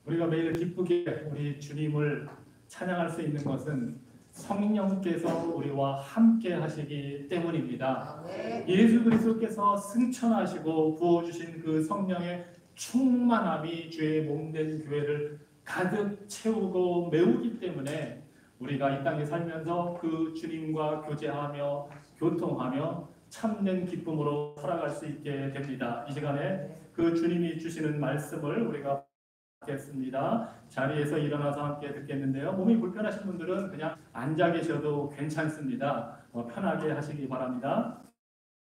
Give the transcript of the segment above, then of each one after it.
우리가 매일 기쁘게 우리 주님을 찬양할 수 있는 것은 성령께서 우리와 함께 하시기 때문입니다. 예수 그리스도께서 승천하시고 부어주신 그 성령의 충만함이 주의 몸된 교회를 가득 채우고 메우기 때문에 우리가 이 땅에 살면서 그 주님과 교제하며 교통하며 참된 기쁨으로 살아갈 수 있게 됩니다. 이 시간에 그 주님이 주시는 말씀을 우리가 듣겠습니다. 자리에서 일어나서 함께 듣겠는데요. 몸이 불편하신 분들은 그냥 앉아 계셔도 괜찮습니다. 편하게 하시기 바랍니다.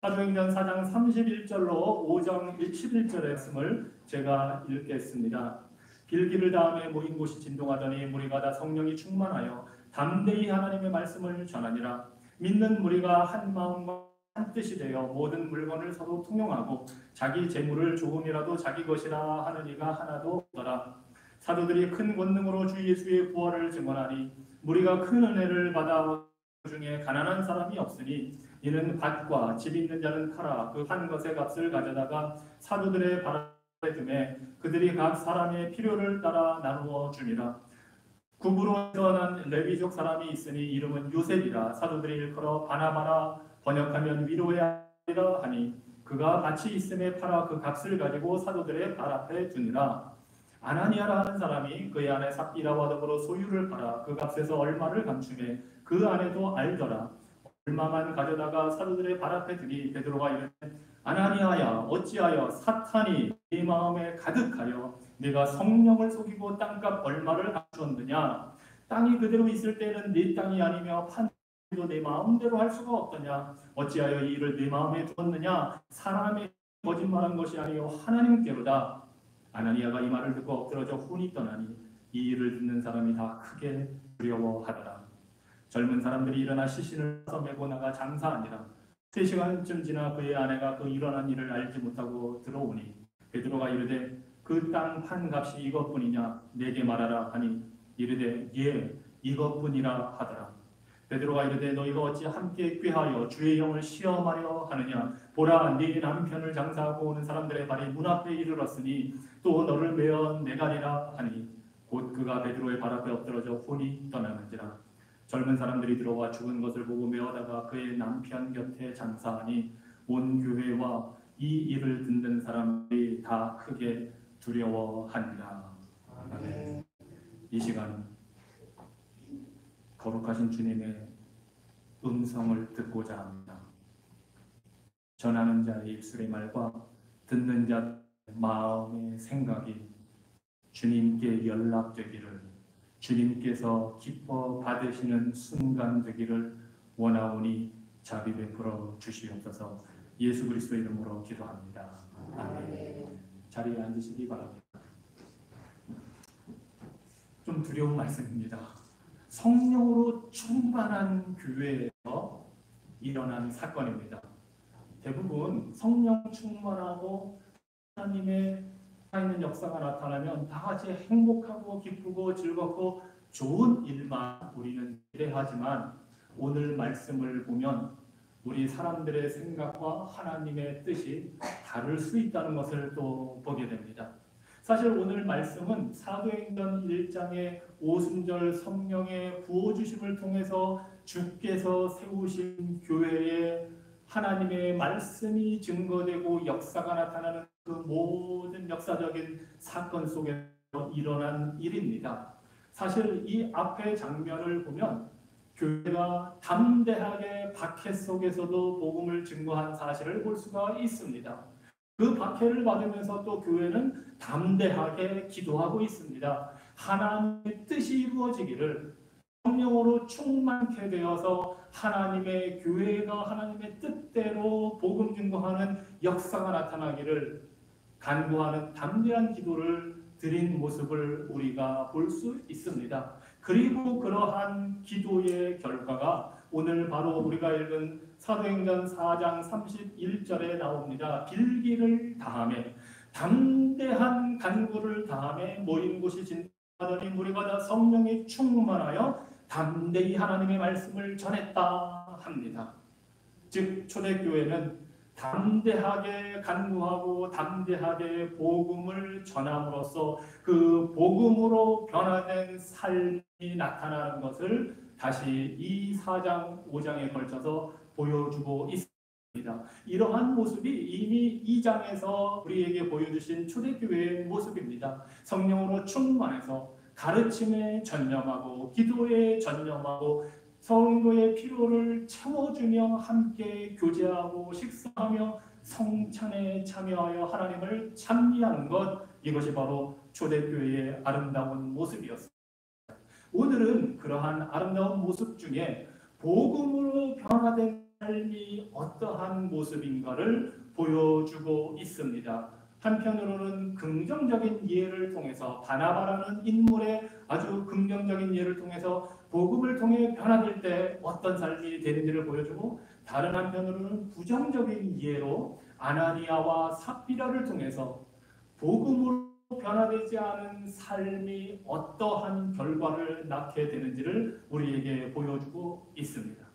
사도행전 4장 31절로 5장 11절의 말씀을 제가 읽겠습니다. 빌기를 다음에 모인 곳이 진동하더니 무리가 다 성령이 충만하여 담대히 하나님의 말씀을 전하니라. 믿는 무리가 한 마음과 한 뜻이 되어 모든 물건을 서로 통용하고 자기 재물을 조금이라도 자기 것이라 하는 이가 하나도 없더라. 사도들이 큰 권능으로 주 예수의 부활을 증언하니 무리가 큰 은혜를 받아 그 중에 가난한 사람이 없으니 이는 밭과 집 있는 자는 팔아 그 한 것의 값을 가져다가 사도들의 발에 두매 그들이 각 사람의 필요를 따라 나누어 주니라. 구부로 태어난 레위족 사람이 있으니 이름은 요셉이라. 사도들이 일컬어 바나바라 번역하면 위로의 아이라 하니 그가 밭이 있음에 팔아 그 값을 가지고 사도들의 발 앞에 두니라. 아나니아라 하는 사람이 그의 아내 삽비라와 더불어 소유를 팔아 그 값에서 얼마를 감추매 그 아내도 알더라. 얼마만 가져다가 사도들의 발 앞에 두니 베드로가 이르되 아나니아야 어찌하여 사탄이 네 마음에 가득하여 네가 성령을 속이고 땅값 얼마를 감추었느냐. 땅이 그대로 있을 때는 네 땅이 아니며 판도 내 마음대로 할 수가 없더냐. 어찌하여 이 일을 네 마음에 두었느냐. 사람이 거짓말한 것이 아니요 하나님께로다. 아나니아가 이 말을 듣고 엎드러져 혼이 떠나니 이 일을 듣는 사람이 다 크게 두려워하더라. 젊은 사람들이 일어나 시신을 메고 나가 장사하니라. 3시간쯤 지나 그의 아내가 그 일어난 일을 알지 못하고 들어오니 베드로가 이르되 그 땅 판 값이 이것뿐이냐 내게 말하라 하니 이르되 예 이것뿐이라 하더라. 베드로가 이르되 너희가 어찌 함께 꾀하여 주의 영을 시험하려 하느냐. 보라 네 남편을 장사하고 오는 사람들의 발이 문 앞에 이르렀으니 또 너를 메어 내가리라 하니 곧 그가 베드로의 발 앞에 엎드러져 혼이 떠나는지라. 젊은 사람들이 들어와 죽은 것을 보고 메어다가 그의 남편 곁에 장사하니 온 교회와 이 일을 듣는 사람들이 다 크게 두려워하니라. 아멘. 이 시간 거룩하신 주님의 음성을 듣고자 합니다. 전하는 자의 입술의 말과 듣는 자 마음의 생각이 주님께 연락되기를, 주님께서 기뻐 받으시는 순간 되기를 원하오니 자비 베풀어 주시옵소서. 예수 그리스도 이름으로 기도합니다. 아멘. 자리에 앉으시기 바랍니다. 좀 두려운 말씀입니다. 성령으로 충만한 교회에서 일어난 사건입니다. 대부분 성령 충만하고 하나님의 살아있는 역사가 나타나면 다 같이 행복하고 기쁘고 즐겁고 좋은 일만 우리는 기대하지만 오늘 말씀을 보면 우리 사람들의 생각과 하나님의 뜻이 다를 수 있다는 것을 또 보게 됩니다. 사실 오늘 말씀은 사도행전 1장의 오순절 성령의 부어주심을 통해서 주께서 세우신 교회에 하나님의 말씀이 증거되고 역사가 나타나는 그 모든 역사적인 사건 속에 일어난 일입니다. 사실 이 앞의 장면을 보면 교회가 담대하게 박해 속에서도 복음을 증거한 사실을 볼 수가 있습니다. 그 박해를 받으면서 또 교회는 담대하게 기도하고 있습니다. 하나님의 뜻이 이루어지기를, 성령으로 충만케 되어서 하나님의 교회가 하나님의 뜻대로 복음 증거하는 역사가 나타나기를 간구하는 담대한 기도를 드린 모습을 우리가 볼 수 있습니다. 그리고 그러한 기도의 결과가 오늘 바로 우리가 읽은 사도행전 4장 31절에 나옵니다. 빌기를 다하며 담대한 간구를 다하며 모인 곳이 진동하더니 무리가 다 성령이 충만하여 담대히 하나님의 말씀을 전했다 합니다. 즉 초대교회는 담대하게 간구하고 담대하게 복음을 전함으로써 그 복음으로 변화된 삶이 나타나는 것을 다시 이 4장 5장에 걸쳐서 보여주고 있습니다. 이러한 모습이 이미 2장에서 우리에게 보여주신 초대교회의 모습입니다. 성령으로 충만해서 가르침에 전념하고 기도에 전념하고 성도의 필요를 채워주며 함께 교제하고 식사하며 성찬에 참여하여 하나님을 찬미하는 것, 이것이 바로 초대교회의 아름다운 모습이었습니다. 오늘은 그러한 아름다운 모습 중에 복음으로 변화된 삶이 어떠한 모습인가를 보여주고 있습니다. 한편으로는 긍정적인 예를 통해서 바나바라는 인물의 아주 긍정적인 예를 통해서 복음을 통해 변화될 때 어떤 삶이 되는지를 보여주고, 다른 한편으로는 부정적인 예로 아나니아와 삽비라를 통해서 복음으로 변화되지 않은 삶이 어떠한 결과를 낳게 되는지를 우리에게 보여주고 있습니다.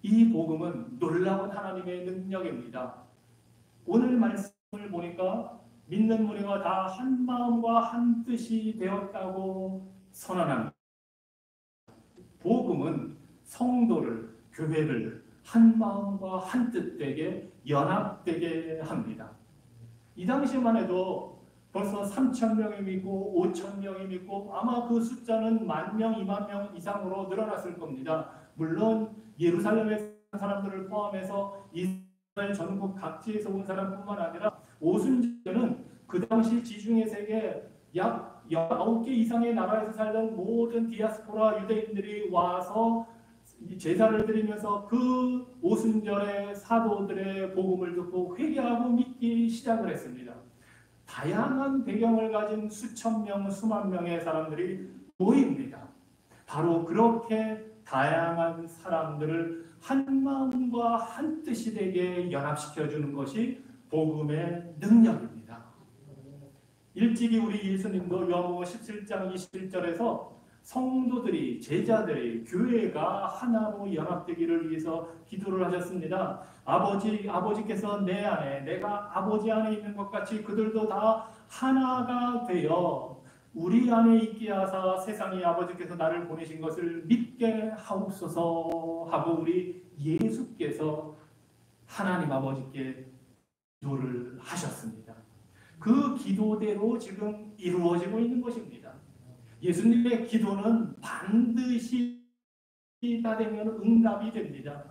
이 복음은 놀라운 하나님의 능력입니다. 오늘 말씀을 보니까 믿는 무리가 다 한 마음과 한 뜻이 되었다고 선언합니다. 복음은 성도를, 교회를 한 마음과 한 뜻되게 연합되게 합니다. 이 당시만 해도 벌써 3,000명이 믿고 5,000명이 믿고 아마 그 숫자는 10,000명, 20,000명 이상으로 늘어났을 겁니다. 물론 예루살렘에 사는 사람들을 포함해서 이스라엘 전국 각지에서 온 사람뿐만 아니라 오순절은 그 당시 지중해 세계 약 19개 이상의 나라에서 살던 모든 디아스포라 유대인들이 와서 제사를 드리면서 그 오순절에 사도들의 복음을 듣고 회개하고 믿기 시작을 했습니다. 다양한 배경을 가진 수천 명, 수만 명의 사람들이 모입니다. 바로 그렇게 다양한 사람들을 한 마음과 한 뜻이 되게 연합시켜주는 것이 복음의 능력입니다. 일찍이 우리 예수님도 요한복음 17장 21절에서 성도들이, 제자들이, 교회가 하나로 연합되기를 위해서 기도를 하셨습니다. 아버지께서 내 안에, 내가 아버지 안에 있는 것 같이 그들도 다 하나가 되어 우리 안에 있게 하사 세상에 아버지께서 나를 보내신 것을 믿게 하옵소서 하고 우리 예수께서 하나님 아버지께 기도를 하셨습니다. 그 기도대로 지금 이루어지고 있는 것입니다. 예수님의 기도는 반드시 다 되면 응답이 됩니다.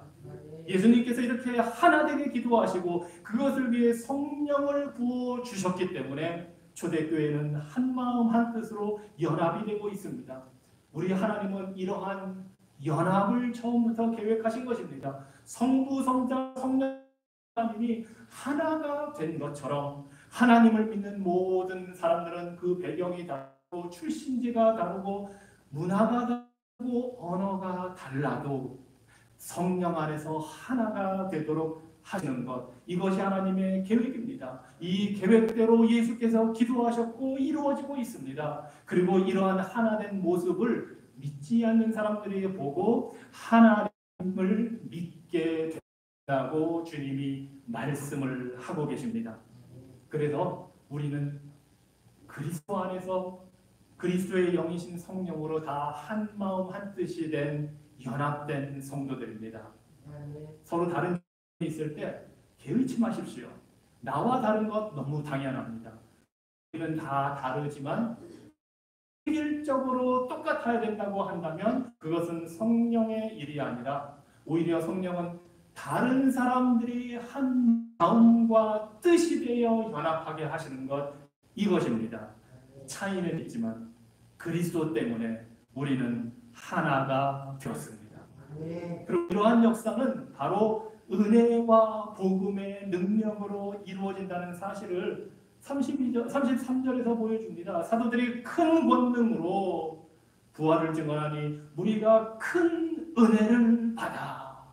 예수님께서 이렇게 하나되게 기도하시고 그것을 위해 성령을 부어주셨기 때문에 초대교회는 한마음 한뜻으로 연합이 되고 있습니다. 우리 하나님은 이러한 연합을 처음부터 계획하신 것입니다. 성부, 성자, 성령님이 하나가 된 것처럼 하나님을 믿는 모든 사람들은 그 배경이 다르고 출신지가 다르고 문화가 다르고 언어가 달라도 성령 안에서 하나가 되도록 하시는 것, 이것이 하나님의 계획입니다. 이 계획대로 예수께서 기도하셨고 이루어지고 있습니다. 그리고 이러한 하나된 모습을 믿지 않는 사람들이 보고 하나님을 믿게 된다고 주님이 말씀을 하고 계십니다. 그래서 우리는 그리스도 안에서 그리스도의 영이신 성령으로 다 한 마음 한 뜻이 된 연합된 성도들입니다. 서로 다른 점이 있을 때 개의치 마십시오. 나와 다른 것 너무 당연합니다. 우리는 다 다르지만 실질적으로 똑같아야 된다고 한다면 그것은 성령의 일이 아니라 오히려 성령은 다른 사람들이 한 마음과 뜻이 되어 연합하게 하시는 것, 이것입니다. 차이는 있지만 그리스도 때문에 우리는 하나가 되었습니다. 그리고 이러한 역사는 바로 은혜와 복음의 능력으로 이루어진다는 사실을 33절에서 보여줍니다. 사도들이 큰 권능으로 부활을 증언하니 무리가 큰 은혜를 받아.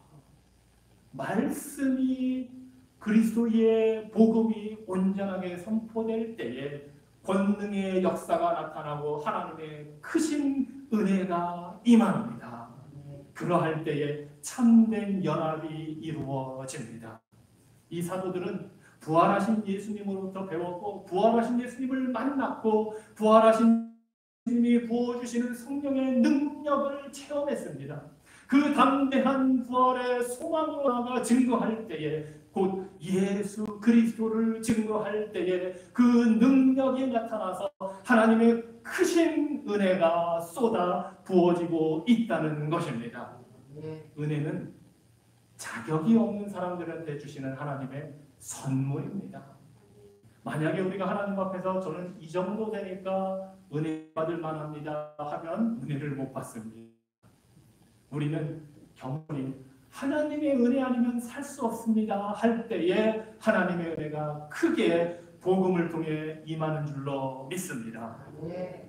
말씀이 그리스도의 복음이 온전하게 선포될 때에 권능의 역사가 나타나고 하나님의 크신 은혜가 임합니다. 그러할 때에 참된 연합이 이루어집니다. 이 사도들은 부활하신 예수님으로부터 배웠고 부활하신 예수님을 만났고 부활하신 예수님이 부어주시는 성령의 능력을 체험했습니다. 그 담대한 부활의 소망으로 나아가 증거할 때에 곧 예수 그리스도를 증거할 때에 그 능력이 나타나서 하나님의 크신 은혜가 쏟아 부어지고 있다는 것입니다. 은혜는 자격이 없는 사람들한테 주시는 하나님의 선물입니다. 만약에 우리가 하나님 앞에서 저는 이 정도 되니까 은혜 받을 만합니다 하면 은혜를 못 받습니다. 우리는 경건히 하나님의 은혜 아니면 살 수 없습니다 할 때에 하나님의 은혜가 크게 복음을 통해 임하는 줄로 믿습니다.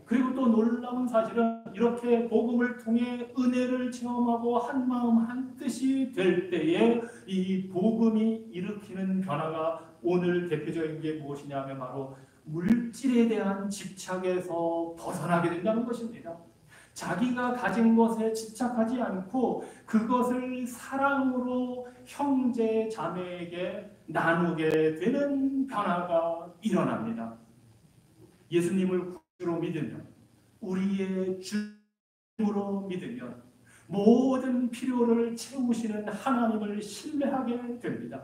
그리고 또 놀라운 사실은 이렇게 복음을 통해 은혜를 체험하고 한마음 한뜻이 될 때에 이 복음이 일으키는 변화가 오늘 대표적인 게 무엇이냐 하면 바로 물질에 대한 집착에서 벗어나게 된다는 것입니다. 자기가 가진 것에 집착하지 않고 그것을 사랑으로 형제 자매에게 나누게 되는 변화가 일어납니다. 예수님을 구주로 믿으면, 우리의 주로 믿으면 모든 필요를 채우시는 하나님을 신뢰하게 됩니다.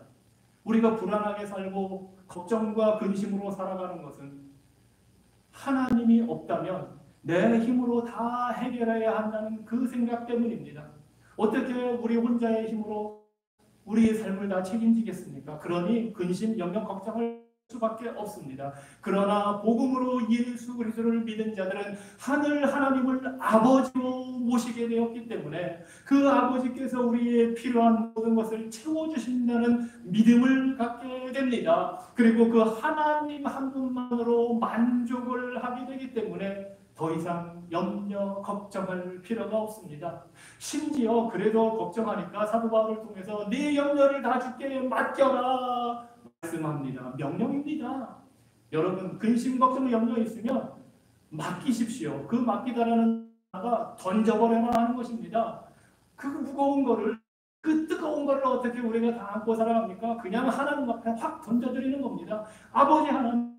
우리가 불안하게 살고 걱정과 근심으로 살아가는 것은 하나님이 없다면 내 힘으로 다 해결해야 한다는 그 생각 때문입니다. 어떻게 우리 혼자의 힘으로 우리의 삶을 다 책임지겠습니까? 그러니 근심, 염려, 걱정할 수밖에 없습니다. 그러나 복음으로 예수 그리스도를 믿은 자들은 하늘 하나님을 아버지로 모시게 되었기 때문에 그 아버지께서 우리의 필요한 모든 것을 채워주신다는 믿음을 갖게 됩니다. 그리고 그 하나님 한 분만으로 만족을 하게 되기 때문에 더 이상 염려, 걱정할 필요가 없습니다. 심지어 그래도 걱정하니까 사도 바울을 통해서 네 염려를 다 주께 맡겨라 말씀합니다. 명령입니다. 여러분 근심, 걱정, 염려 있으면 맡기십시오. 그 맡기다라는 말가 던져버려라 하는 것입니다. 그 무거운 거를, 그 뜨거운 거를 어떻게 우리가 다 안고 살아갑니까? 그냥 하나님 앞에 확 던져드리는 겁니다. 아버지 하나님,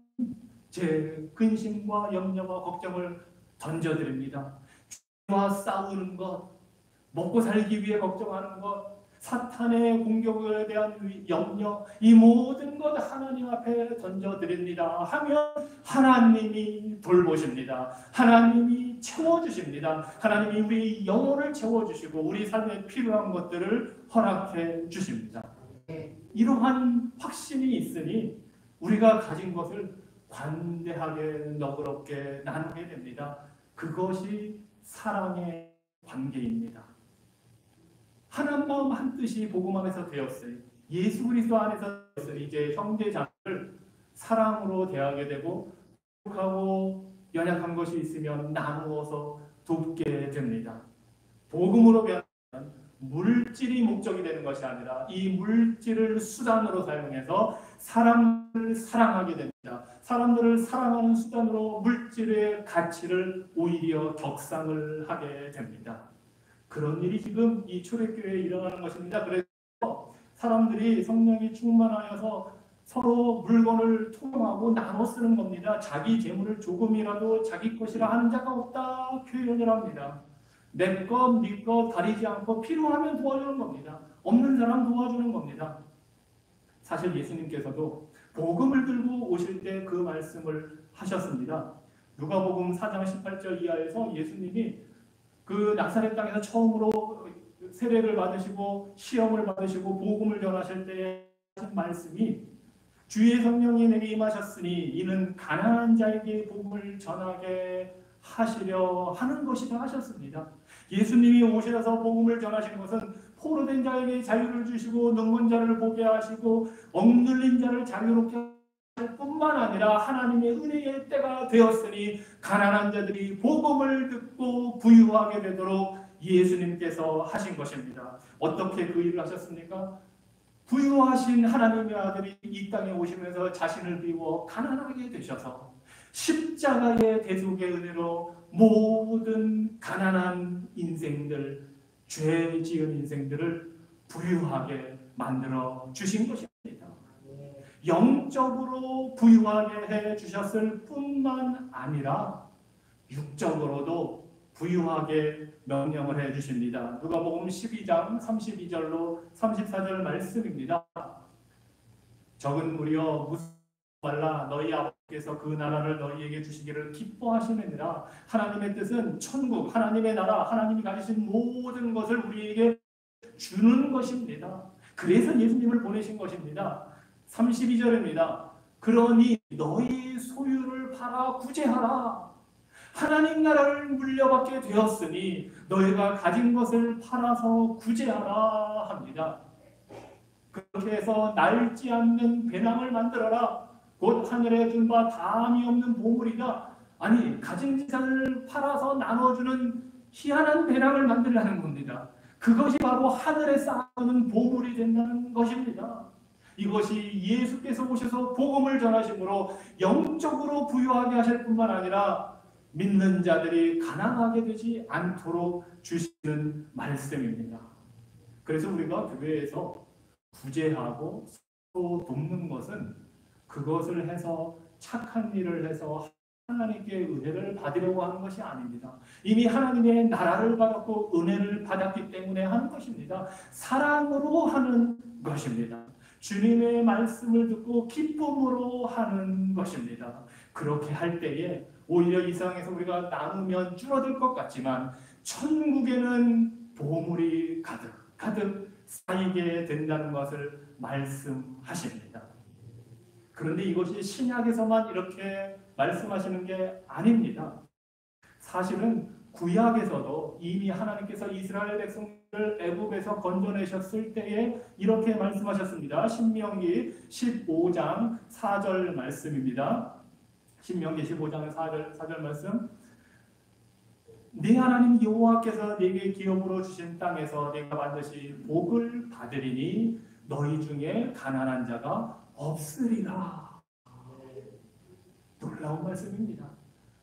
제 근심과 염려와 걱정을 던져드립니다. 죄와 싸우는 것, 먹고 살기 위해 걱정하는 것, 사탄의 공격에 대한 염려, 이 모든 것 하나님 앞에 던져드립니다 하면 하나님이 돌보십니다. 하나님이 채워주십니다. 하나님이 우리 영혼을 채워주시고 우리 삶에 필요한 것들을 허락해 주십니다. 이러한 확신이 있으니 우리가 가진 것을 관대하게 너그럽게 나누게 됩니다. 그것이 사랑의 관계입니다. 한 마음 한 뜻이 복음 안에서 되었어요. 예수 그리스도 안에서 이제 형제자매를 사랑으로 대하게 되고 하고 연약한 것이 있으면 나누어서 돕게 됩니다. 복음으로 변하면 물질이 목적이 되는 것이 아니라 이 물질을 수단으로 사용해서 사람을 사랑하게 됩니다. 사람들을 사랑하는 수단으로 물질의 가치를 오히려 격상을 하게 됩니다. 그런 일이 지금 이 초대교회에 일어나는 것입니다. 그래서 사람들이 성령이 충만하여서 서로 물건을 통용하고 나눠 쓰는 겁니다. 자기 재물을 조금이라도 자기 것이라 하는 자가 없다 표현을 합니다. 내 것, 네 것 가리지 않고 필요하면 도와주는 겁니다. 없는 사람 도와주는 겁니다. 사실 예수님께서도 복음을 들고 오실 때 그 말씀을 하셨습니다. 누가복음 4장 18절 이하에서 예수님이 그 나사렛 땅에서 처음으로 세례를 받으시고 시험을 받으시고 복음을 전하실 때 하신 말씀이 주의 성령이 내게 임하셨으니 이는 가난한 자에게 복음을 전하게 하시려 하는 것이다 하셨습니다. 예수님이 오셔서 복음을 전하시는 것은 포로된 자에게 자유를 주시고 늙은 자를 보게 하시고 억눌린 자를 자유롭게 할 뿐만 아니라 하나님의 은혜의 때가 되었으니 가난한 자들이 복음을 듣고 부유하게 되도록 예수님께서 하신 것입니다. 어떻게 그 일을 하셨습니까? 부유하신 하나님의 아들이 이 땅에 오시면서 자신을 비워 가난하게 되셔서 십자가의 대속의 은혜로 모든 가난한 인생들, 죄 지은 인생들을 부유하게 만들어 주신 것입니다. 영적으로 부유하게 해 주셨을 뿐만 아니라 육적으로도 부유하게 명령을 해 주십니다. 누가복음 12장 32절로 34절 말씀입니다. 적은 무리여 무슨 말라 너희 아버지께서 그 나라를 너희에게 주시기를 기뻐하시느니라. 하나님의 뜻은 천국, 하나님의 나라, 하나님이 가지신 모든 것을 우리에게 주는 것입니다. 그래서 예수님을 보내신 것입니다. 32절입니다. 그러니 너희 소유를 팔아 구제하라. 하나님 나라를 물려받게 되었으니 너희가 가진 것을 팔아서 구제하라 합니다. 그렇게 해서 낡지 않는 배낭을 만들어라. 곧 하늘에 든 바 다함이 없는 보물이다. 아니 가진 재산을 팔아서 나눠주는 희한한 배낭을 만들라는 겁니다. 그것이 바로 하늘에 쌓아놓은 보물이 된다는 것입니다. 이것이 예수께서 오셔서 복음을 전하심으로 영적으로 부유하게 하실 뿐만 아니라 믿는 자들이 가난하게 되지 않도록 주시는 말씀입니다. 그래서 우리가 교회에서 구제하고 서로 돕는 것은 그것을 해서 착한 일을 해서 하나님께 은혜를 받으려고 하는 것이 아닙니다. 이미 하나님의 나라를 받았고 은혜를 받았기 때문에 하는 것입니다. 사랑으로 하는 것입니다. 주님의 말씀을 듣고 기쁨으로 하는 것입니다. 그렇게 할 때에 오히려 이 세상에서 우리가 나누면 줄어들 것 같지만 천국에는 보물이 가득 쌓이게 된다는 것을 말씀하십니다. 그런데 이것이 신약에서만 이렇게 말씀하시는 게 아닙니다. 사실은 구약에서도 이미 하나님께서 이스라엘 백성들을 애굽에서 건져내셨을 때에 이렇게 말씀하셨습니다. 신명기 15장 4절 말씀입니다. 신명기 15장 4절 말씀. 네 하나님 여호와께서 네게 기업으로 주신 땅에서 네가 반드시 복을 받으리니 너희 중에 가난한 자가 없으리라. 놀라운 말씀입니다.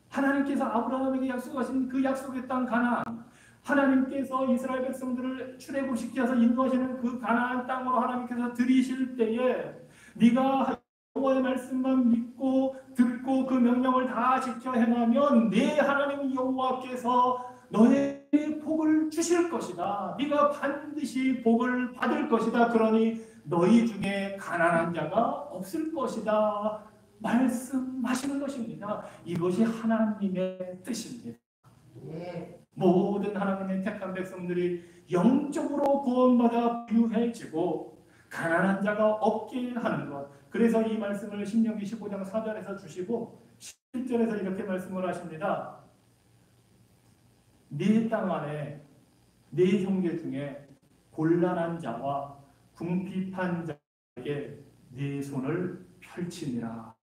하나님께서 아브라함에게 약속하신 그 약속의 땅 가나안, 하나님께서 이스라엘 백성들을 출애굽시켜서 인도하시는 그 가나안 땅으로 하나님께서 들이실 때에 네가 여호와의 말씀만 믿고 듣고 그 명령을 다 지켜 행하면 네 하나님 여호와께서 너의 복을 주실 것이다. 네가 반드시 복을 받을 것이다. 그러니 너희 중에 가난한 자가 없을 것이다. 말씀하시는 것입니다. 이것이 하나님의 뜻입니다. 모든 하나님의 택한 백성들이 영적으로 구원받아 부유해지고 가난한 자가 없게 하는 것. 그래서 이 말씀을 신명기 15장 4절에서 주시고 10절에서 이렇게 말씀을 하십니다. 네 땅 안에 네 형제 중에 곤란한 자와 궁핍한 자에게 네 손을 펼치니라.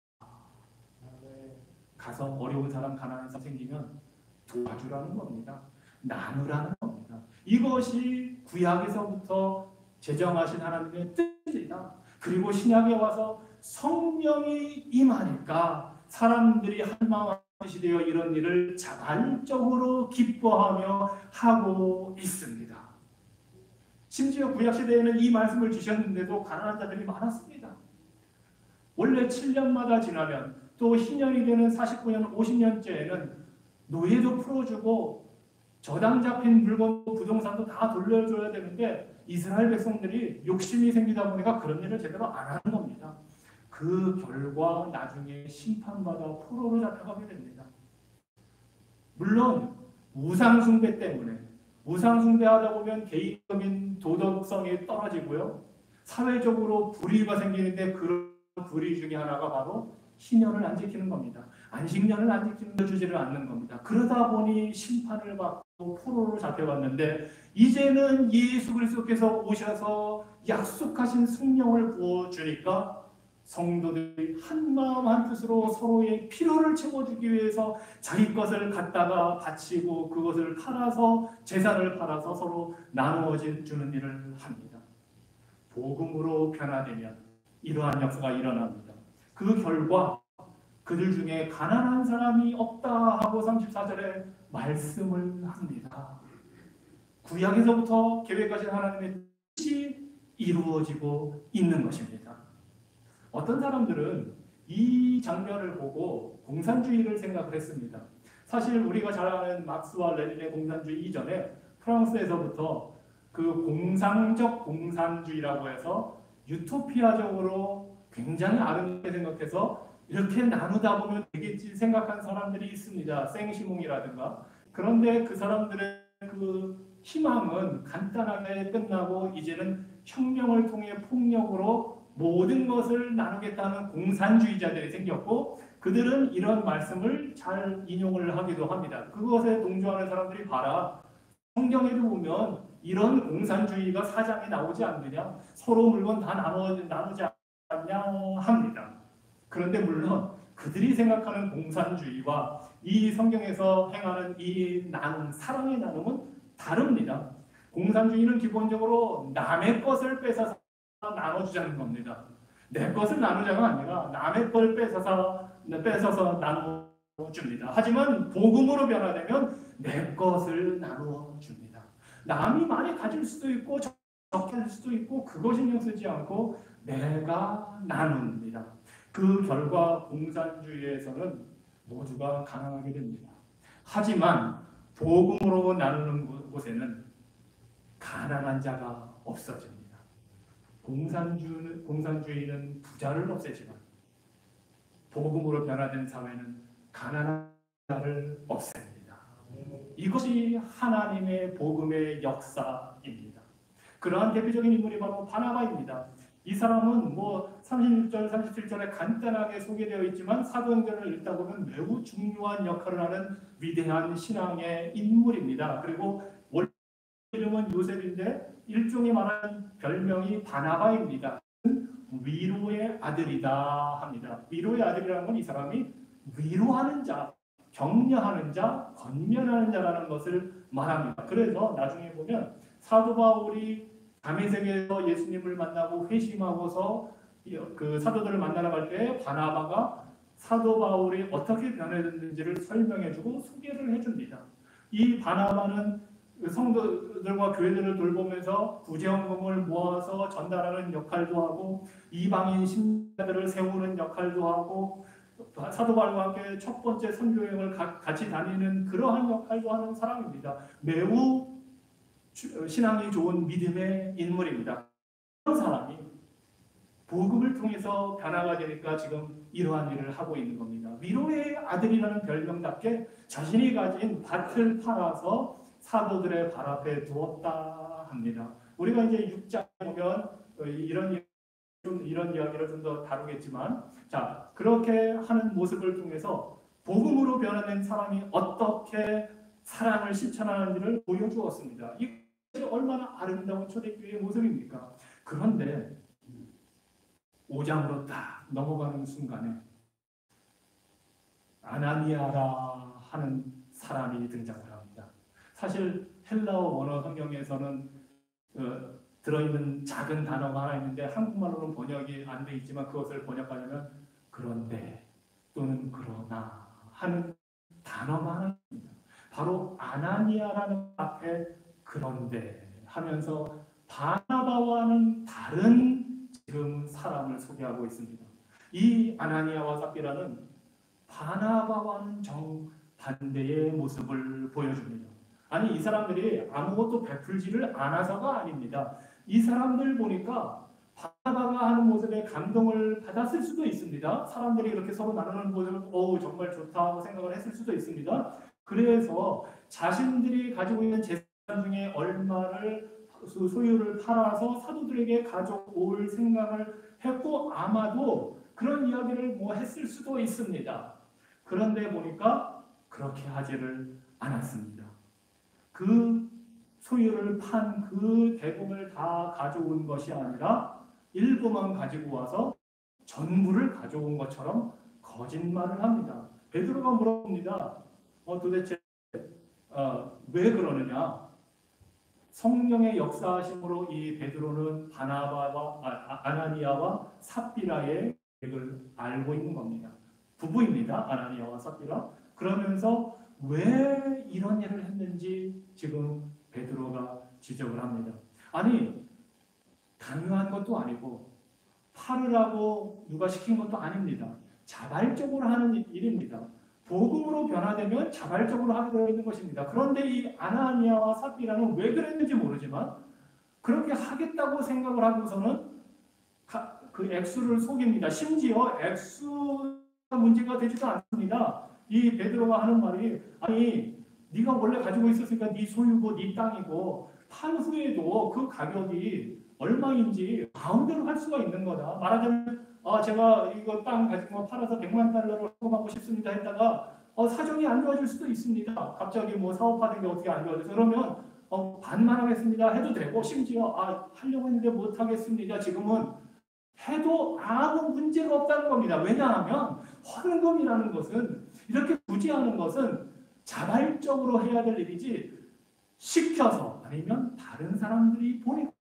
가서 어려운 사람, 가난한 사람 생기면 도와주라는 겁니다. 나누라는 겁니다. 이것이 구약에서부터 제정하신 하나님의 뜻이다. 그리고 신약에 와서 성령이 임하니까 사람들이 한마음이 되어 이런 일을 자발적으로 기뻐하며 하고 있습니다. 심지어 구약시대에는 이 말씀을 주셨는데도 가난한 자들이 많았습니다. 원래 7년마다 지나면 또 희년이 되는 49년, 50년째에는 노예도 풀어주고 저당 잡힌 물건, 부동산도 다 돌려줘야 되는데 이스라엘 백성들이 욕심이 생기다 보니까 그런 일을 제대로 안 하는 겁니다. 그 결과 나중에 심판받아 포로로 잡혀가게 됩니다. 물론 우상숭배 때문에 우상숭배하다 보면 개인적인 도덕성이 떨어지고요. 사회적으로 불의가 생기는데 그런 불의 중에 하나가 바로 희년을 안 지키는 겁니다. 안식년을 안 지키는 주지를 않는 겁니다. 그러다 보니 심판을 받고 포로로 잡혀갔는데 이제는 예수 그리스도께서 오셔서 약속하신 성령을 부어주니까 성도들이 한마음 한뜻으로 서로의 필요를 채워주기 위해서 자기 것을 갖다가 바치고 그것을 팔아서 재산을 팔아서 서로 나누어 주는 일을 합니다. 복음으로 변화되면 이러한 역사가 일어납니다. 그 결과 그들 중에 가난한 사람이 없다 하고 34절에 말씀을 합니다. 구약에서부터 계획하신 하나님의 뜻이 이루어지고 있는 것입니다. 어떤 사람들은 이 장면을 보고 공산주의를 생각을 했습니다. 사실 우리가 잘 아는 막스와 레닌의 공산주의 이전에 프랑스에서부터 그 공상적 공산주의라고 해서 유토피아적으로 굉장히 아름답게 생각해서 이렇게 나누다 보면 되겠지 생각한 사람들이 있습니다. 생시몽이라든가. 그런데 그 사람들의 그 희망은 간단하게 끝나고 이제는 혁명을 통해 폭력으로 모든 것을 나누겠다는 공산주의자들이 생겼고 그들은 이런 말씀을 잘 인용을 하기도 합니다. 그것에 동조하는 사람들이 봐라. 성경에도 보면 이런 공산주의가 사장에 나오지 않느냐. 서로 물건 다 나누지 않냐 합니다. 그런데 물론 그들이 생각하는 공산주의와 이 성경에서 행하는 이 나눔, 사랑의 나눔은 다릅니다. 공산주의는 기본적으로 남의 것을 뺏어서 나눠주자는 겁니다. 내 것을 나누자가 아니라 남의 걸 뺏어서 나눠줍니다. 하지만 복음으로 변화되면 내 것을 나눠줍니다. 남이 많이 가질 수도 있고 적게 할 수도 있고 그것 신경 쓰지 않고 내가 나눕니다. 그 결과 공산주의에서는 모두가 가난하게 됩니다. 하지만 복음으로 나누는 곳에는 가난한 자가 없어집니다. 공산주의는 부자를 없애지만 복음으로 변화된 사회는 가난한 자를 없앱니다. 이것이 하나님의 복음의 역사입니다. 그러한 대표적인 인물이 바로 바나바입니다. 이 사람은 36절, 37절에 간단하게 소개되어 있지만 사도행전을 읽다 보면 매우 중요한 역할을 하는 위대한 신앙의 인물입니다. 그리고 원래 이름은 요셉인데 일종의 말하는 별명이 바나바입니다. 위로의 아들이다 합니다. 위로의 아들이라는 건 이 사람이 위로하는 자, 격려하는 자, 권면하는 자라는 것을 말합니다. 그래서 나중에 보면 사도 바울이 다메섹에서 예수님을 만나고 회심하고서 그 사도들을 만나러 갈 때 바나바가 사도 바울이 어떻게 변해졌는지를 설명해주고 소개를 해줍니다. 이 바나바는 성도들과 교회들을 돌보면서 구제헌금을 모아서 전달하는 역할도 하고 이방인 신자들을 세우는 역할도 하고 사도 바울과 함께 첫 번째 선교여행을 같이 다니는 그러한 역할도 하는 사람입니다. 매우 신앙이 좋은 믿음의 인물입니다. 그런 사람이 복음을 통해서 변화가 되니까 지금 이러한 일을 하고 있는 겁니다. 위로의 아들이라는 별명답게 자신이 가진 밭을 팔아서 사도들의 발 앞에 두었다 합니다. 우리가 이제 6장에 보면 이런 이야기를 좀 더 다루겠지만, 자 그렇게 하는 모습을 통해서 복음으로 변화된 사람이 어떻게 사랑을 실천하는지를 보여주었습니다. 이것이 얼마나 아름다운 초대교회의 모습입니까? 그런데 5장으로 딱 넘어가는 순간에 아나니아라 하는 사람이 등장을 합니다. 사실 헬라어 원어 성경에서는 들어있는 작은 단어가 하나 있는데 한국말로는 번역이 안 돼 있지만 그것을 번역하려면 그런데 또는 그러나 하는 단어가 하나 있습니다. 바로 아나니아라는 앞에 그런데 하면서 바나바와는 다른 지금 사람을 소개하고 있습니다. 이 아나니아와 삽비라는 바나바와는 정반대의 모습을 보여줍니다. 아니 이 사람들이 아무것도 베풀지를 않아서가 아닙니다. 이 사람들 보니까 바나바가 하는 모습에 감동을 받았을 수도 있습니다. 사람들이 이렇게 서로 나누는 모습을 정말 좋다 하고 생각을 했을 수도 있습니다. 그래서 자신들이 가지고 있는 재산 중에 얼마를 소유를 팔아서 사도들에게 가져올 생각을 했고 아마도 그런 이야기를 했을 수도 있습니다. 그런데 보니까 그렇게 하지를 않았습니다. 그 소유를 판 그 대금을 다 가져온 것이 아니라 일부만 가지고 와서 전부를 가져온 것처럼 거짓말을 합니다. 베드로가 물어봅니다. 도대체 왜 그러느냐? 성령의 역사하심으로 이 베드로는 바나바와 아나니아와 삽비라의 계획을 알고 있는 겁니다. 부부입니다. 아나니아와 삽비라. 그러면서 왜 이런 일을 했는지 지금 베드로가 지적을 합니다. 아니 강요한 것도 아니고 하느라고 누가 시킨 것도 아닙니다. 자발적으로 하는 일입니다. 복음으로 변화되면 자발적으로 하게 되어 있는 것입니다. 그런데 이 아나니아와 삽비라는 왜 그랬는지 모르지만 그렇게 하겠다고 생각을 하고서는 그 액수를 속입니다. 심지어 액수가 문제가 되지도 않습니다. 이 베드로가 하는 말이 아니 네가 원래 가지고 있었으니까 네 소유고 네 땅이고 판 후에도 그 가격이 얼마인지 마음대로 할 수가 있는 거다. 말하자면 제가 이거 땅 가지고 팔아서 100만 달러를 받고 싶습니다 했다가 사정이 안 좋아질 수도 있습니다. 갑자기 뭐 사업하는 게 어떻게 안 좋아져서 그러면 반만 하겠습니다 해도 되고 심지어 하려고 했는데 못 하겠습니다. 지금은 해도 아무 문제가 없다는 겁니다. 왜냐하면 헌금이라는 것은 이렇게 부지하는 것은 자발적으로 해야 될 일이지 시켜서 아니면 다른 사람들이 보니까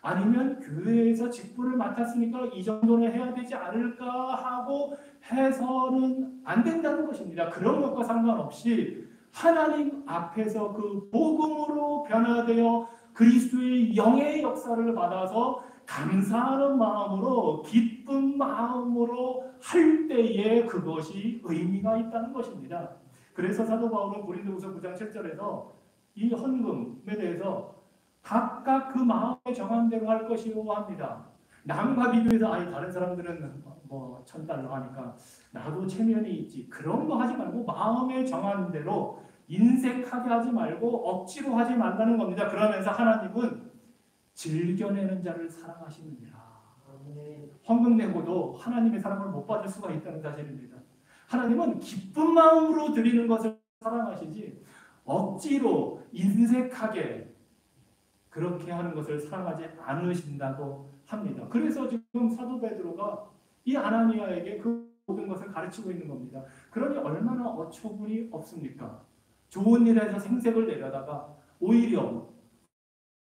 아니면 교회에서 직분을 맡았으니까 이 정도는 해야 되지 않을까 하고 해서는 안 된다는 것입니다. 그런 것과 상관없이 하나님 앞에서 그 복음으로 변화되어 그리스도의 영의 역사를 받아서 감사하는 마음으로 기쁜 마음으로 할 때에 그것이 의미가 있다는 것입니다. 그래서 사도 바울은 고린도후서 9장 7절에서 이 헌금에 대해서 각각 그 마음에 정한 대로 할 것이라고 합니다. 남과 비교해서 다른 사람들은 뭐 1,000달러 하니까 나도 체면이 있지 그런 거 하지 말고 마음에 정한 대로 인색하게 하지 말고 억지로 하지 말라는 겁니다. 그러면서 하나님은 즐겨내는 자를 사랑하시느니라. 헌금 내고도 하나님의 사랑을 못 받을 수가 있다는 사실입니다. 하나님은 기쁜 마음으로 드리는 것을 사랑하시지 억지로 인색하게 그렇게 하는 것을 사랑하지 않으신다고 합니다. 그래서 지금 사도 베드로가 이 아나니아에게 그 모든 것을 가르치고 있는 겁니다. 그러니 얼마나 어처구니 없습니까? 좋은 일에서 생색을 내려다가 오히려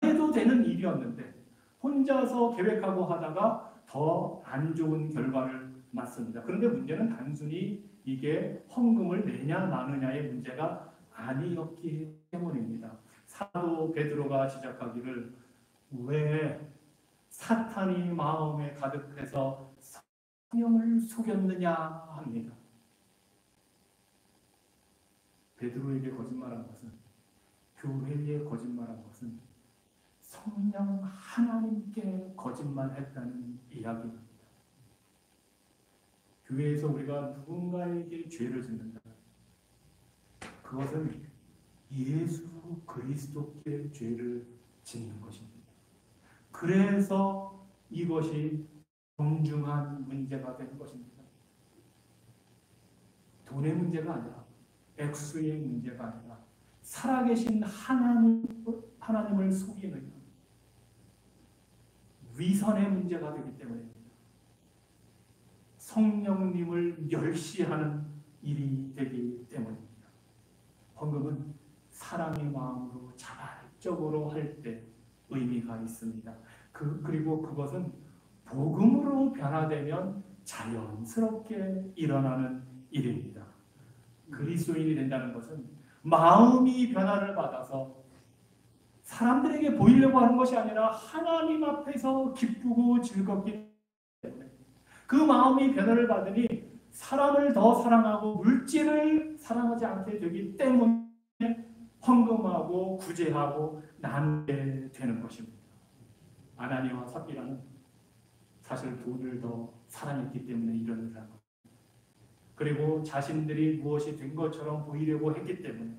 해도 되는 일이었는데 혼자서 계획하고 하다가 더 안 좋은 결과를 맞습니다. 그런데 문제는 단순히 이게 헌금을 내냐 마느냐의 문제가 아니었기 때문입니다. 사도 베드로가 시작하기를 왜 사탄이 마음에 가득해서 성령을 속였느냐 합니다. 베드로에게 거짓말한 것은 교회에 거짓말한 것은 성령 하나님께 거짓말했다는 이야기입니다. 교회에서 우리가 누군가에게 죄를 짓는다. 그것은 예수 그리스도께 죄를 짓는 것입니다. 그래서 이것이 정중한 문제가 되는 것입니다. 돈의 문제가 아니라 액수의 문제가 아니라 살아계신 하나님을 속이는 위선의 문제가 되기 때문입니다. 성령님을 멸시하는 일이 되기 때문입니다. 헌금은 사랑의 마음으로 자발적으로 할 때 의미가 있습니다. 그리고 그것은 복음으로 변화되면 자연스럽게 일어나는 일입니다. 그리스도인이 된다는 것은 마음이 변화를 받아서 사람들에게 보이려고 하는 것이 아니라 하나님 앞에서 기쁘고 즐겁기 때문에 그 마음이 변화를 받으니 사람을 더 사랑하고 물질을 사랑하지 않게 되기 때문에 헌금하고 구제하고 나누게 되는 것입니다. 아나니아와 삽비라는 사실 돈을 더 사랑했기 때문에 이런 일을 한 겁니다. 그리고 자신들이 무엇이 된 것처럼 보이려고 했기 때문에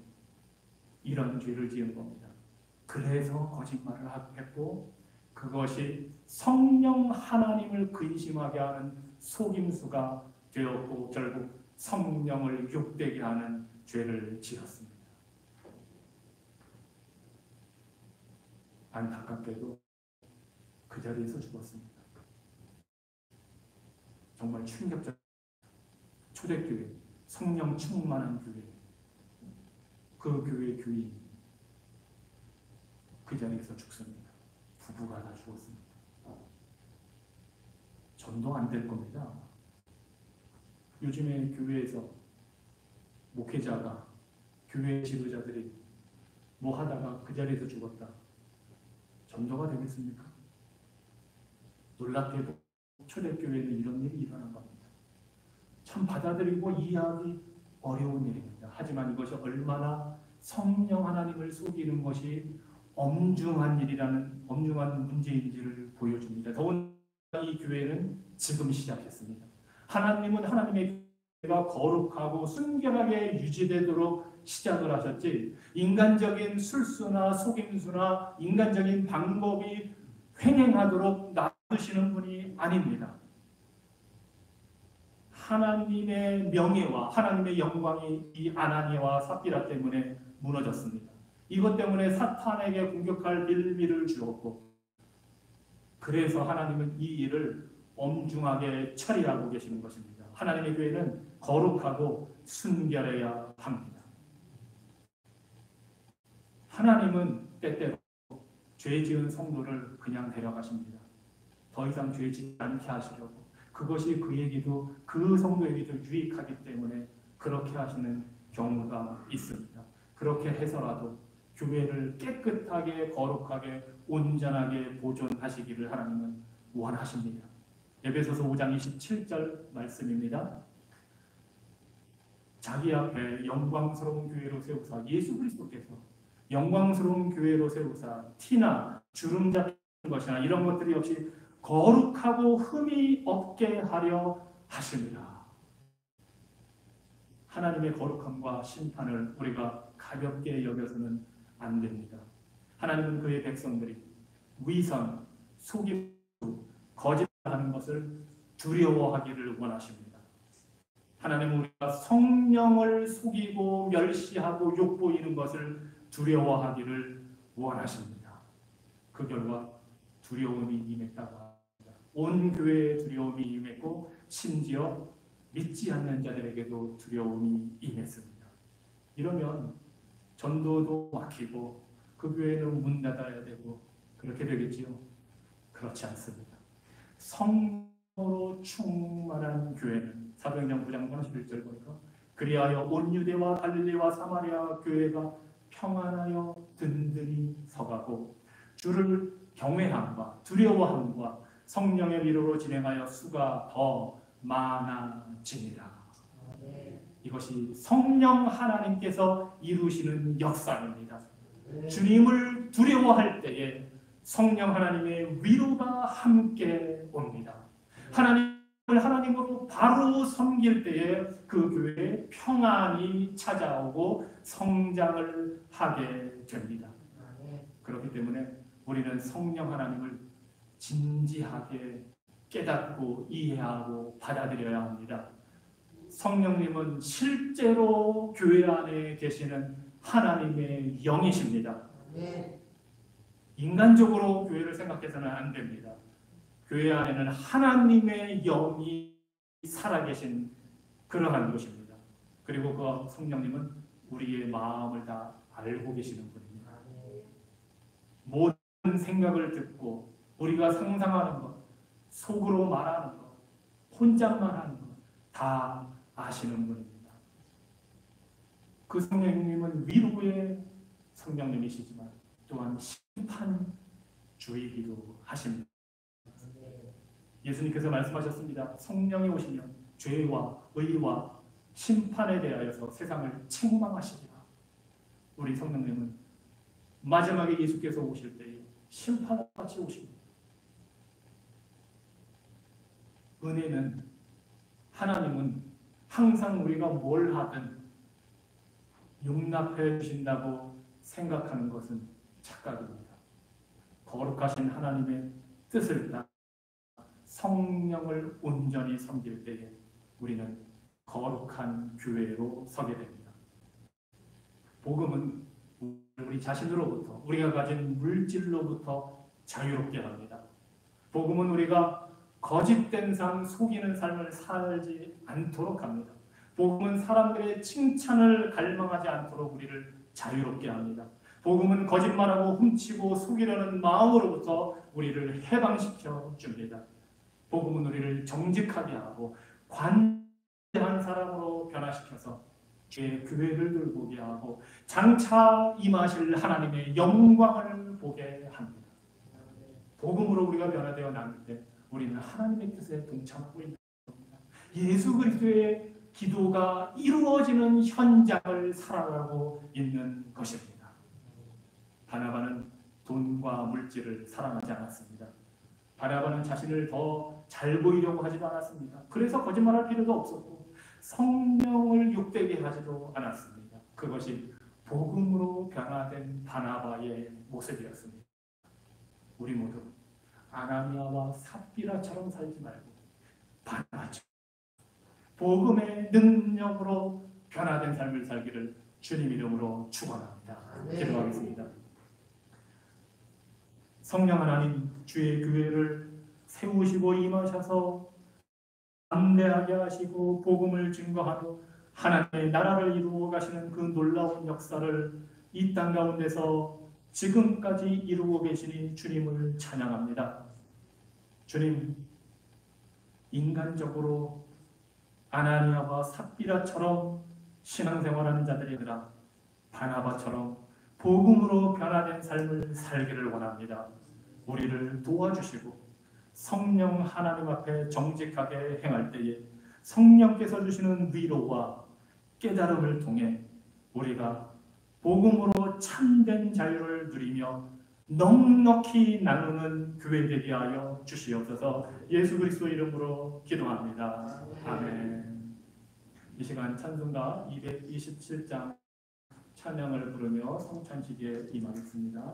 이런 죄를 지은 겁니다. 그래서 거짓말을 했고 그것이 성령 하나님을 근심하게 하는 속임수가 되었고 결국 성령을 욕되게 하는 죄를 지었습니다. 안타깝게도 그 자리에서 죽었습니다. 정말 충격적 초대교회, 성령 충만한 교회, 그 교회 교인 그 자리에서 죽습니다. 부부가 다 죽었습니다. 전도 안 될 겁니다. 요즘에 교회에서 목회자가 교회 지도자들이 뭐 하다가 그 자리에서 죽었다. 전도가 되겠습니까? 놀랍게도 초대교회는 이런 일이 일어난 겁니다. 참 받아들이고 이해하기 어려운 일입니다. 하지만 이것이 얼마나 성령 하나님을 속이는 것이 엄중한 일이라는 엄중한 문제인지를 보여줍니다. 더군다나 이 교회는 지금 시작했습니다. 하나님은 하나님의 교회가 거룩하고 순결하게 유지되도록 시작을 하셨지, 인간적인 술수나 속임수나 인간적인 방법이 횡행하도록 놔두시는 분이 아닙니다. 하나님의 명예와 하나님의 영광이 이 아나니아와 삽비라 때문에 무너졌습니다. 이것 때문에 사탄에게 공격할 빌미를 주었고, 그래서 하나님은 이 일을 엄중하게 처리하고 계시는 것입니다. 하나님의 교회는 거룩하고 순결해야 합니다. 하나님은 때때로 죄 지은 성도를 그냥 데려가십니다. 더 이상 죄 짓지 않게 하시려고. 그것이 그에게도, 그 성도에게도 유익하기 때문에 그렇게 하시는 경우가 있습니다. 그렇게 해서라도 교회를 깨끗하게 거룩하게 온전하게 보존하시기를 하나님은 원하십니다. 에베소서 5장 27절 말씀입니다. 자기 앞에 영광스러운 교회로 세우사, 예수 그리스도께서 영광스러운 교회로 세우사 티나 주름 잡힌 것이나 이런 것들이 없이 거룩하고 흠이 없게 하려 하십니다. 하나님의 거룩함과 심판을 우리가 가볍게 여겨서는 안 됩니다. 하나님은 그의 백성들이 위선, 속임, 거짓말하는 것을 두려워하기를 원하십니다. 하나님은 우리가 성령을 속이고 멸시하고 욕보이는 것을 두려워하기를 원하십니다. 그 결과 두려움이 임했다고 합니다. 온 교회에 두려움이 임했고 심지어 믿지 않는 자들에게도 두려움이 임했습니다. 이러면 전도도 막히고 그 교회는 문 닫아야 되고 그렇게 되겠지요? 그렇지 않습니다. 성령으로 충만한 교회는 사도행전 9장 31절 보니까 그리하여 온 유대와 갈릴리와 사마리아 교회가 평안하여 든든히 서가고 주를 경외함과 두려워함과 성령의 위로로 진행하여 수가 더 많아지니라. 이것이 성령 하나님께서 이루시는 역사입니다. 주님을 두려워할 때에 성령 하나님의 위로가 함께 옵니다. 하나님을 하나님으로 바로 섬길 때에 그 교회에 평안이 찾아오고 성장을 하게 됩니다. 그렇기 때문에 우리는 성령 하나님을 진지하게 깨닫고 이해하고 받아들여야 합니다. 성령님은 실제로 교회 안에 계시는 하나님의 영이십니다. 인간적으로 교회를 생각해서는 안 됩니다. 교회 안에는 하나님의 영이 살아계신 그러한 곳입니다. 그리고 그 성령님은 우리의 마음을 다 알고 계시는 분입니다. 모든 생각을 듣고 우리가 상상하는 것, 속으로 말하는 것, 혼잣말 하는 것 다 아시는 분입니다. 그 성령님은 위로의 성령님이시지만 또한 심판주이기도 하십니다. 예수님께서 말씀하셨습니다. 성령이 오시면 죄와 의와 심판에 대하여서 세상을 책망하시리라. 우리 성령님은 마지막에 예수께서 오실 때에 심판같이 오십니다. 은혜는, 하나님은 항상 우리가 뭘 하든 용납해 주신다고 생각하는 것은 착각입니다. 거룩하신 하나님의 뜻을 따라 성령을 온전히 섬길 때에 우리는 거룩한 교회로 서게 됩니다. 복음은 우리 자신으로부터, 우리가 가진 물질로부터 자유롭게 합니다. 복음은 우리가 거짓된 삶, 속이는 삶을 살지 않도록 합니다. 복음은 사람들의 칭찬을 갈망하지 않도록 우리를 자유롭게 합니다. 복음은 거짓말하고 훔치고 속이려는 마음으로부터 우리를 해방시켜 줍니다. 복음은 우리를 정직하게 하고 관대한 사람으로 변화시켜서 주의 교회를 들고게 하고 장차 임하실 하나님의 영광을 보게 합니다. 복음으로 우리가 변화되어 나갈 때 우리는 하나님의 뜻에 동참하고 있는 겁니다. 예수 그리스도의 기도가 이루어지는 현장을 살아가고 있는 것입니다. 바나바는 돈과 물질을 사랑하지 않았습니다. 바나바는 자신을 더 잘 보이려고 하지도 않았습니다. 그래서 거짓말할 필요도 없었고 성령을 욕되게 하지도 않았습니다. 그것이 복음으로 변화된 바나바의 모습이었습니다. 우리 모두 아나니아와 삽비라처럼 살지 말고 바나바처럼 복음의 능력으로 변화된 삶을 살기를 주님 이름으로 축원합니다. 기도하겠습니다. 성령 하나님, 주의 교회를 세우시고 임하셔서 담대하게 하시고 복음을 증거하고 하나님의 나라를 이루어 가시는 그 놀라운 역사를 이 땅 가운데서 지금까지 이루고 계시니 주님을 찬양합니다. 주님, 인간적으로 아나니아와 삽비라처럼 신앙생활하는 자들이 아니라 바나바처럼 복음으로 변화된 삶을 살기를 원합니다. 우리를 도와주시고 성령 하나님 앞에 정직하게 행할 때에 성령께서 주시는 위로와 깨달음을 통해 우리가 복음으로 참된 자유를 누리며 넉넉히 나누는 교회 되게 하여 주시옵소서. 예수 그리스도 이름으로 기도합니다. 아멘. 이 시간 찬송가 227장 찬양을 부르며 성찬식에 임하겠습니다.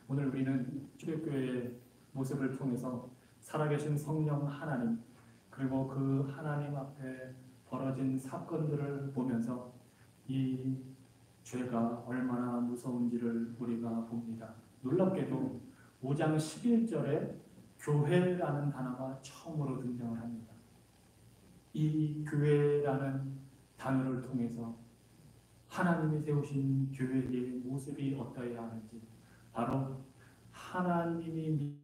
오늘 우리는 출애굽교회의 모습을 통해서 살아계신 성령 하나님, 그리고 그 하나님 앞에 벌어진 사건들을 보면서 이 죄가 얼마나 무서운지를 우리가 봅니다. 놀랍게도 5장 11절에 교회라는 단어가 처음으로 등장을 합니다. 이 교회라는 단어를 통해서 하나님이 세우신 교회의 모습이 어떠해야 하는지, 바로 하나님이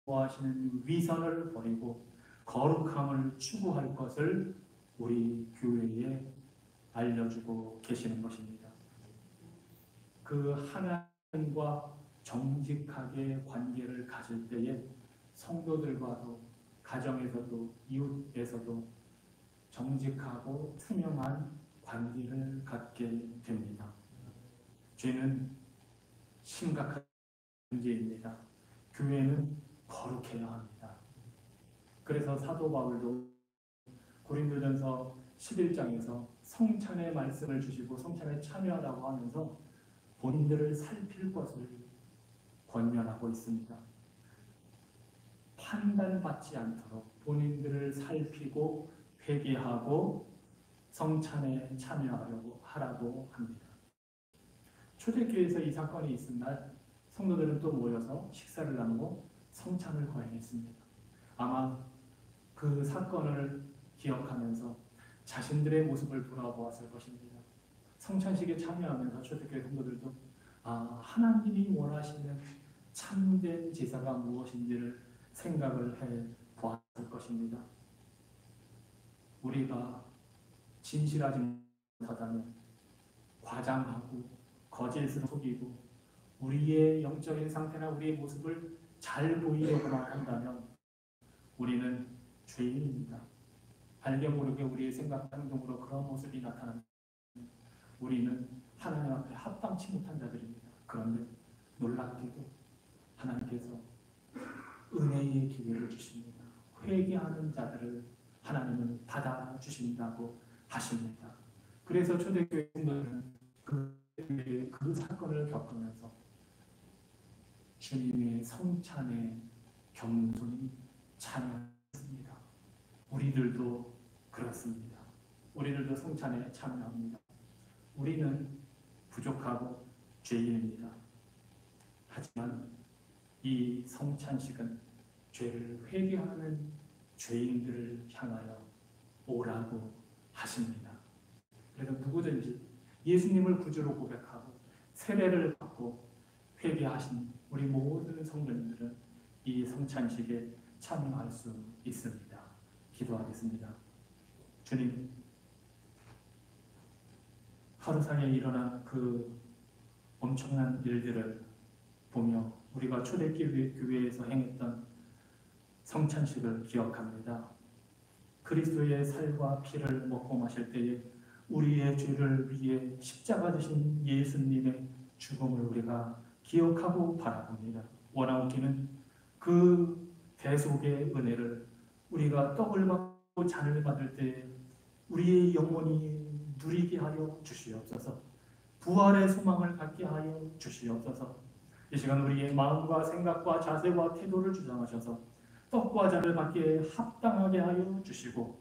미워하시는 위선을 버리고 거룩함을 추구할 것을 우리 교회에 알려주고 계시는 것입니다. 그 하나님과 정직하게 관계를 가질 때에 성도들과도 가정에서도 이웃에서도 정직하고 투명한 관계를 갖게 됩니다. 죄는 심각한 문제입니다. 교회는 거룩해야 합니다. 그래서 사도 바울도 고린도전서 11장에서 성찬의 말씀을 주시고 성찬에 참여하라고 하면서 본인들을 살필 것을 권면하고 있습니다. 판단받지 않도록 본인들을 살피고 회개하고 성찬에 참여하려고 하라고 합니다. 초대교회에서 이 사건이 있은 날 성도들은 또 모여서 식사를 나누고 성찬을 거행했습니다. 아마 그 사건을 기억하면서 자신들의 모습을 돌아보았을 것입니다. 성찬식에 참여하면서 초대교회 성도들도 하나님이 원하시는 참된 제사가 무엇인지를 생각을 해 보았을 것입니다. 우리가 진실하지 못하다면 과장하고 거짓으로 속이고 우리의 영적인 상태나 우리의 모습을 잘 보이려고만 한다면 우리는 죄인입니다. 알게 모르게 우리의 생각, 행동으로 그런 모습이 나타나면 우리는 하나님 앞에 합당치 못한 자들입니다. 그런데 놀랍게도 하나님께서 은혜의 기회를 주십니다. 회개하는 자들을 하나님은 받아주신다고 하십니다. 그래서 초대교회 성도들은 그 사건을 겪으면서 주님의 성찬에 겸손히 참여했습니다. 우리들도 그렇습니다. 우리들도 성찬에 참여합니다. 우리는 부족하고 죄인입니다. 하지만 이 성찬식은 죄를 회개하는 죄인들을 향하여 오라고 하십니다. 그래서 누구든지 예수님을 구주로 고백하고 세례를 받고 회개하신 우리 모든 성도님들은 이 성찬식에 참여할 수 있습니다. 기도하겠습니다. 주님, 하루 사이에 일어난 그 엄청난 일들을 보며 우리가 초대교회에서 행했던 성찬식을 기억합니다. 그리스도의 살과 피를 먹고 마실 때에 우리의 죄를 위해 십자가 지신 예수님의 죽음을 우리가 기억하고 바라봅니다. 원하옵기는 그 대속의 은혜를 우리가 떡을 받고 잔을 받을 때 우리의 영혼이 누리게 하여 주시옵소서. 부활의 소망을 갖게 하여 주시옵소서. 이 시간 우리의 마음과 생각과 자세와 태도를 주장하셔서 떡과 잔을 받기에 합당하게 하여 주시고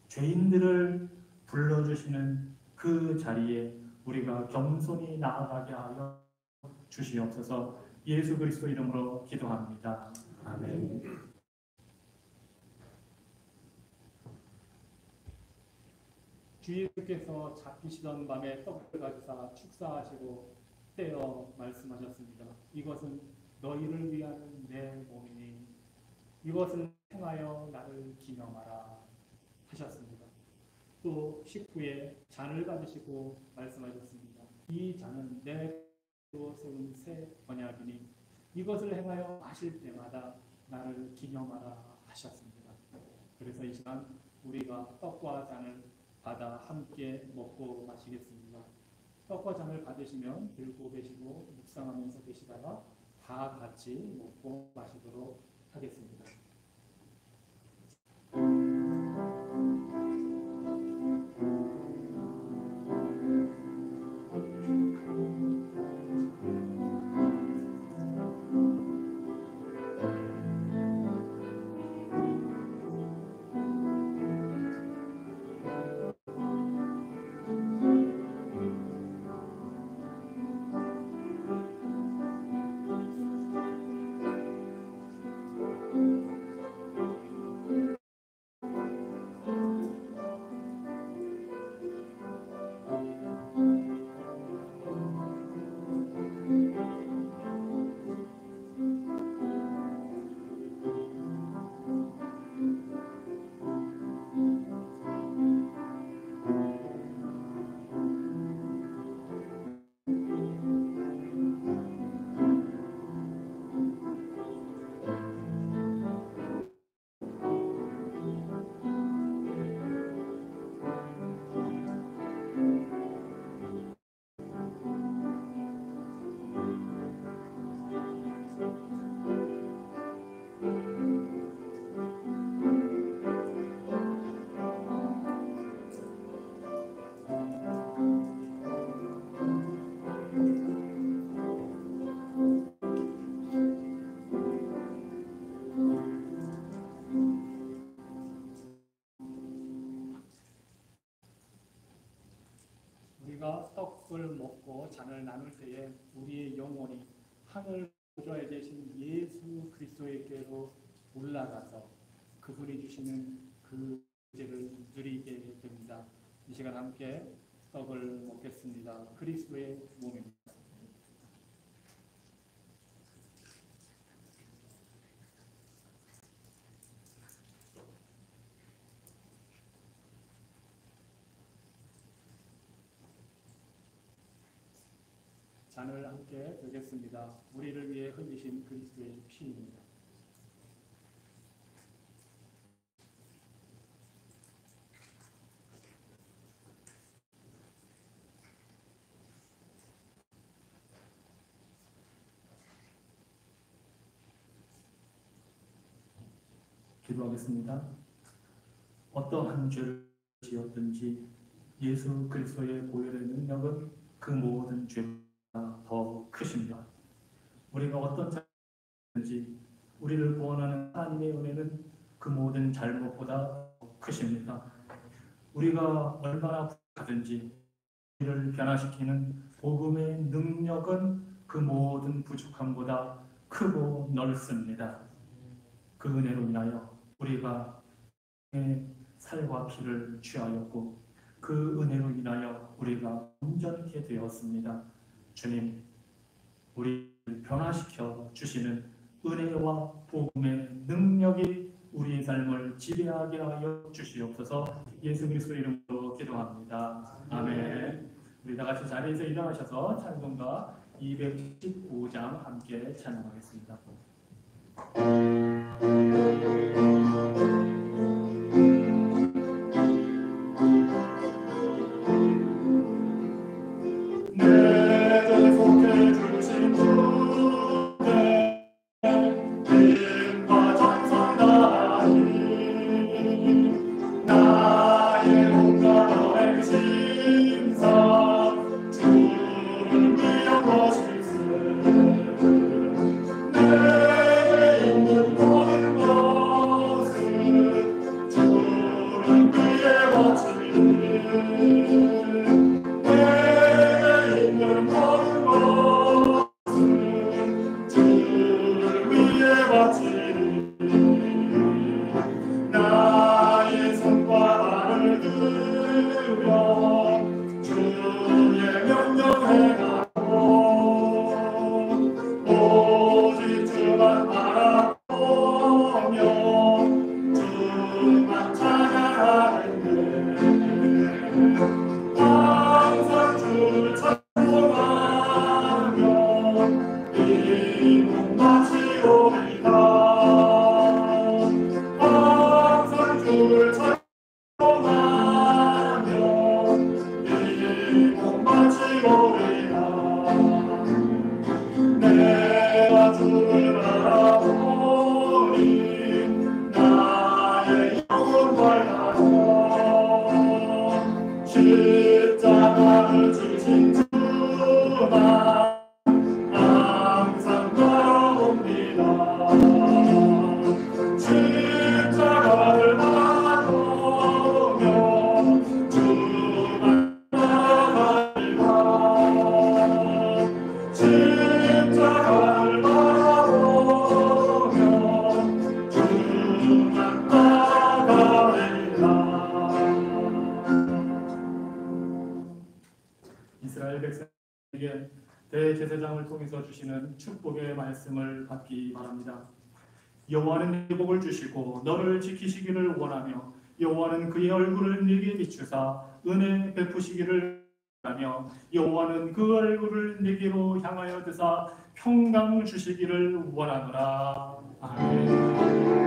죄인들을 불러주시는 그 자리에 우리가 겸손히 나아가게 하여 주시옵소서. 예수 그리스도 이름으로 기도합니다. 아멘. 주 예수께서 잡히시던 밤에 떡을 가지사 축사하시고 떼어 말씀하셨습니다. 이것은 너희를 위한 내 몸이니 이것을 행하여 나를 기념하라 하셨습니다. 또 식후에 잔을 가지시고 말씀하셨습니다. 이 잔은 내 피로 세운 새 언약이니 이것을 행하여 마실 때마다 나를 기념하라 하셨습니다. 그래서 이 시간 우리가 떡과 잔을 받아 함께 먹고 마시겠습니다. 떡과 잔을 받으시면 들고 계시고 묵상하면서 계시다가 다 같이 먹고 마시도록 하겠습니다. 우리가 떡을 먹고 잔을 나눌 때에 우리의 영혼이 하늘 보좌에 계신 예수 그리스도에게로 올라가서 그분이 주시는 그 은혜를 누리게 됩니다. 이 시간 함께 떡을 먹겠습니다. 그리스도의 몸입니다. 잔을 함께 들겠습니다. 우리를 위해 흘리신 그리스도의 피입니다. 기도하겠습니다. 어떠한 죄를 지었든지 예수 그리스도의 보혈의 능력은 그 모든 죄보다 더 크십니다. 우리가 어떤 잘못인지 우리를 구원하는 하나님의 은혜는 그 모든 잘못보다 더 크십니다. 우리가 얼마나 부족하든지 우리를 변화시키는 복음의 능력은 그 모든 부족함보다 크고 넓습니다. 그 은혜로 인하여 우리가 살과 피를 취하였고 그 은혜로 인하여 우리가 온전케 되었습니다. 주님, 우리를 변화시켜 주시는 은혜와 복음의 능력이 우리의 삶을 지배하게 하여 주시옵소서. 예수 그리스도 이름으로 기도합니다. 아멘. 우리 다 같이 자리에서 일어나셔서 찬송가 215장 함께 찬양하겠습니다. 이스라엘 백성에게 대제사장을 통해서 주시는 축복의 말씀을 받기 바랍니다. 여호와는 네 복을 주시고 너를 지키시기를 원하며 여호와는 그의 얼굴을 네게 비추사 은혜 베푸시기를 원하며 여호와는 그 얼굴을 네게로 향하여 드사 평강 주시기를 원하노라. 아멘.